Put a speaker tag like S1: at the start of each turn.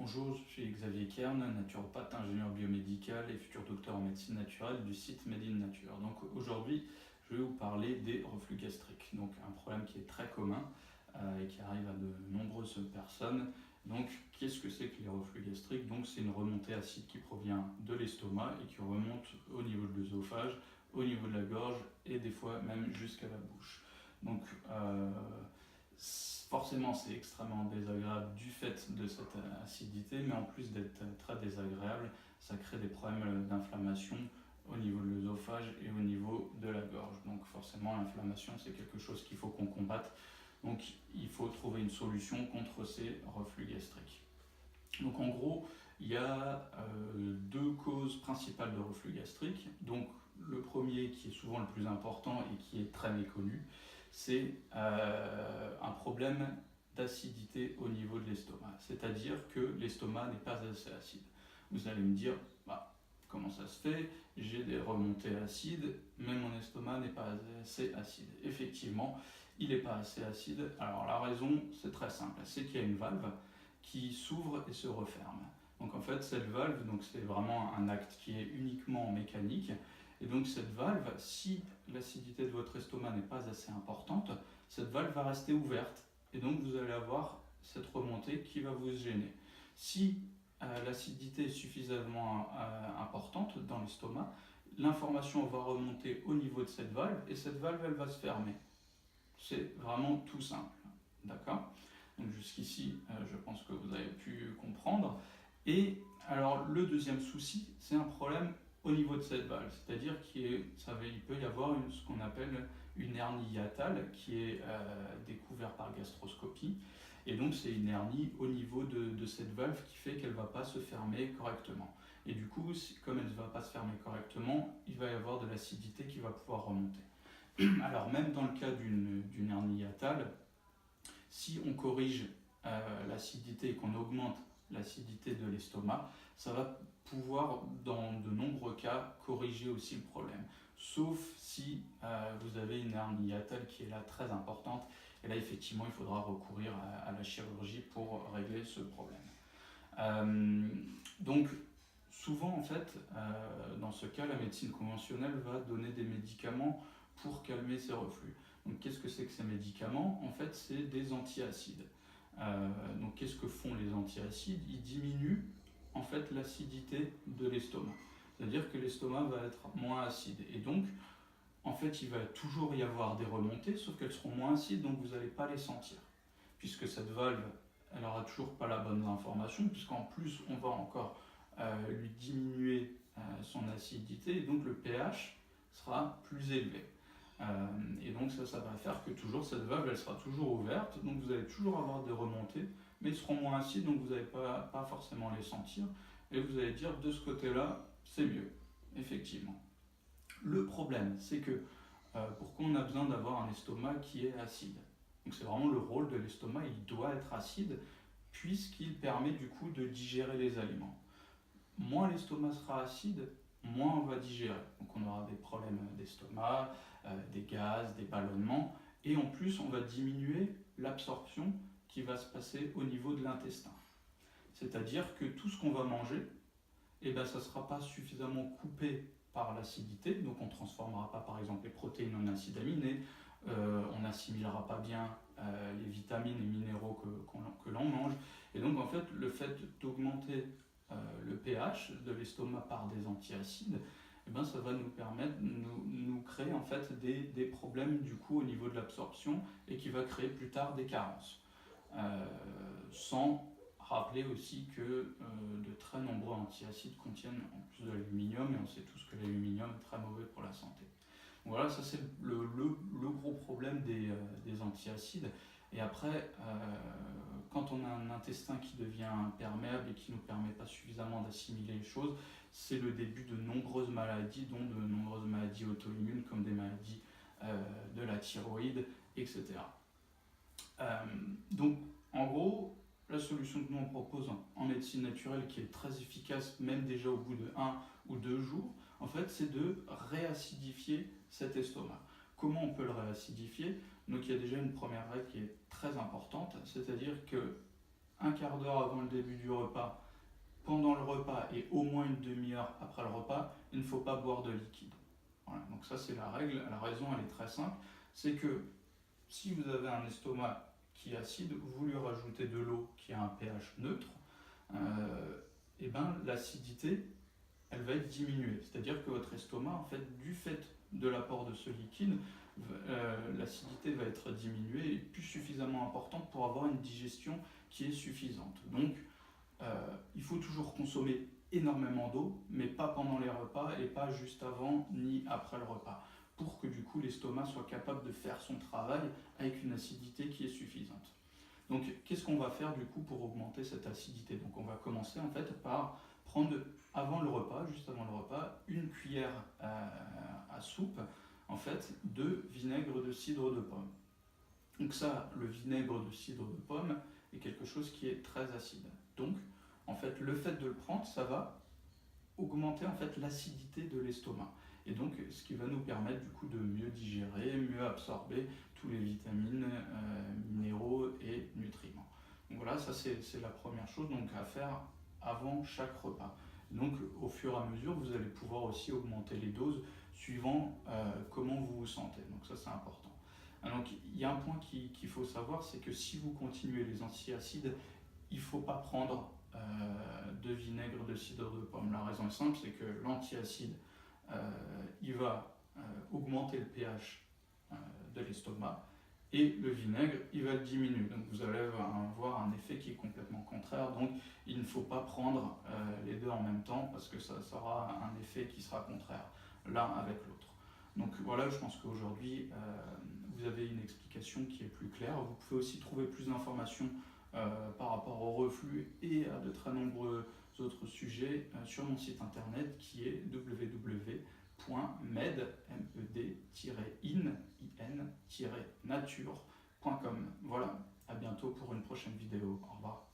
S1: Bonjour, je suis Xavier Kern, naturopathe, ingénieur biomédical et futur docteur en médecine naturelle du site Made in Nature. Donc aujourd'hui, je vais vous parler des reflux gastriques. Donc un problème qui est très commun et qui arrive à de nombreuses personnes. Donc qu'est-ce que c'est que les reflux gastriques? Donc c'est une remontée acide qui provient de l'estomac et qui remonte au niveau de l'œsophage, au niveau de la gorge et des fois même jusqu'à la bouche. Donc forcément, c'est extrêmement désagréable du fait de cette acidité, mais en plus d'être très désagréable, ça crée des problèmes d'inflammation au niveau de l'œsophage et au niveau de la gorge. Donc forcément, l'inflammation, c'est quelque chose qu'il faut qu'on combatte. Donc il faut trouver une solution contre ces reflux gastriques. Donc en gros, il y a deux causes principales de reflux gastrique. Donc le premier, qui est souvent le plus important et qui est très méconnu, c'est un problème d'acidité au niveau de l'estomac. C'est-à-dire que l'estomac n'est pas assez acide. Vous allez me dire, comment ça se fait? J'ai des remontées acides, mais mon estomac n'est pas assez acide. Effectivement, il n'est pas assez acide. Alors la raison, c'est très simple, c'est qu'il y a une valve qui s'ouvre et se referme. Donc en fait, cette valve, donc c'est vraiment un acte qui est uniquement mécanique. Et donc cette valve, si l'acidité de votre estomac n'est pas assez importante, cette valve va rester ouverte. Et donc vous allez avoir cette remontée qui va vous gêner. Si l'acidité est suffisamment importante dans l'estomac, l'information va remonter au niveau de cette valve et cette valve, elle va se fermer. C'est vraiment tout simple. D'accord ? Donc jusqu'ici, je pense que vous avez pu comprendre. Et alors le deuxième souci, c'est un problème au niveau de cette valve, c'est-à-dire qu'il peut y avoir ce qu'on appelle une hernie hiatale qui est découverte par gastroscopie. Et donc c'est une hernie au niveau de cette valve qui fait qu'elle ne va pas se fermer correctement. Et du coup, comme elle ne va pas se fermer correctement, il va y avoir de l'acidité qui va pouvoir remonter. Alors même dans le cas d'une hernie hiatale, si on corrige l'acidité et qu'on augmente l'acidité de l'estomac, ça va pouvoir, dans de nombreux cas, corriger aussi le problème. Sauf si vous avez une hernie hiatale qui est là très importante, et là effectivement il faudra recourir à la chirurgie pour régler ce problème. Donc souvent en fait, dans ce cas, la médecine conventionnelle va donner des médicaments pour calmer ces reflux. Donc qu'est-ce que c'est que ces médicaments? En fait, c'est des antiacides. Donc qu'est-ce que font les antiacides? Ils diminuent en fait l'acidité de l'estomac. C'est-à-dire que l'estomac va être moins acide. Et donc, en fait, il va toujours y avoir des remontées, sauf qu'elles seront moins acides, donc vous n'allez pas les sentir. Puisque cette valve, elle n'aura toujours pas la bonne information, puisqu'en plus, on va encore lui diminuer son acidité, et donc le pH sera plus élevé. Et donc ça va faire que toujours cette valve, elle sera toujours ouverte, donc vous allez toujours avoir des remontées, mais ils seront moins acides, donc vous n'allez pas forcément les sentir, et vous allez dire de ce côté-là, c'est mieux, effectivement. Le problème, c'est que pourquoi on a besoin d'avoir un estomac qui est acide? Donc c'est vraiment le rôle de l'estomac, il doit être acide, puisqu'il permet du coup de digérer les aliments. Moins l'estomac sera acide, moins on va digérer. Donc on aura des problèmes d'estomac, des gaz, des ballonnements, et en plus on va diminuer l'absorption qui va se passer au niveau de l'intestin. C'est-à-dire que tout ce qu'on va manger, ça ne sera pas suffisamment coupé par l'acidité, donc on ne transformera pas par exemple les protéines en acides aminés, on n'assimilera pas bien les vitamines et minéraux que l'on mange, et donc en fait le fait d'augmenter le pH de l'estomac par des antiacides, ça va nous permettre, nous créer en fait des problèmes du coup au niveau de l'absorption et qui va créer plus tard des carences. Sans rappeler aussi que de très nombreux antiacides contiennent en plus de l'aluminium, et on sait tous que l'aluminium est très mauvais pour la santé. Donc voilà, ça c'est le gros problème des antiacides. Et après, quand on a un intestin qui devient imperméable et qui ne nous permet pas suffisamment d'assimiler les choses, c'est le début de nombreuses maladies, dont de nombreuses maladies auto-immunes, comme des maladies de la thyroïde, etc. Donc, en gros, la solution que nous on propose en médecine naturelle, qui est très efficace, même déjà au bout de 1 ou 2 jours, en fait, c'est de réacidifier cet estomac. Comment on peut le réacidifier? Donc il y a déjà une première règle qui est très importante, c'est-à-dire que un quart d'heure avant le début du repas, pendant le repas et au moins une demi-heure après le repas, il ne faut pas boire de liquide. Voilà, donc ça c'est la règle. La raison elle est très simple, c'est que si vous avez un estomac qui est acide, vous lui rajoutez de l'eau qui a un pH neutre, et ben l'acidité elle va être diminuée. C'est-à-dire que votre estomac, en fait, du fait de l'apport de ce liquide, l'acidité va être diminuée et plus suffisamment importante pour avoir une digestion qui est suffisante. Donc, il faut toujours consommer énormément d'eau, mais pas pendant les repas et pas juste avant ni après le repas, pour que du coup l'estomac soit capable de faire son travail avec une acidité qui est suffisante. Donc, qu'est-ce qu'on va faire du coup pour augmenter cette acidité? Donc, on va commencer en fait par prendre avant le repas, juste avant le repas, une cuillère à soupe en fait de vinaigre de cidre de pomme. Donc ça, le vinaigre de cidre de pomme est quelque chose qui est très acide. Donc, en fait, le fait de le prendre, ça va augmenter en fait l'acidité de l'estomac. Et donc, ce qui va nous permettre du coup de mieux digérer, mieux absorber tous les vitamines, minéraux et nutriments. Donc voilà, ça c'est la première chose donc, à faire avant chaque repas. Donc au fur et à mesure, vous allez pouvoir aussi augmenter les doses suivant comment vous vous sentez. Donc ça c'est important. Donc il y a un point qu'il faut savoir, c'est que si vous continuez les antiacides, il ne faut pas prendre de vinaigre de cidre de pomme. La raison est simple, c'est que l'antiacide, il va augmenter le pH de l'estomac et le vinaigre, il va le diminuer. Donc vous allez avoir un effet qui est complètement contraire. Donc il ne faut pas prendre les deux en même temps parce que ça aura un effet qui sera contraire l'un avec l'autre. Donc voilà, je pense qu'aujourd'hui, vous avez une explication qui est plus claire. Vous pouvez aussi trouver plus d'informations par rapport au reflux et à de très nombreux autres sujets sur mon site internet qui est www.med-in-nature.com. Voilà, à bientôt pour une prochaine vidéo. Au revoir.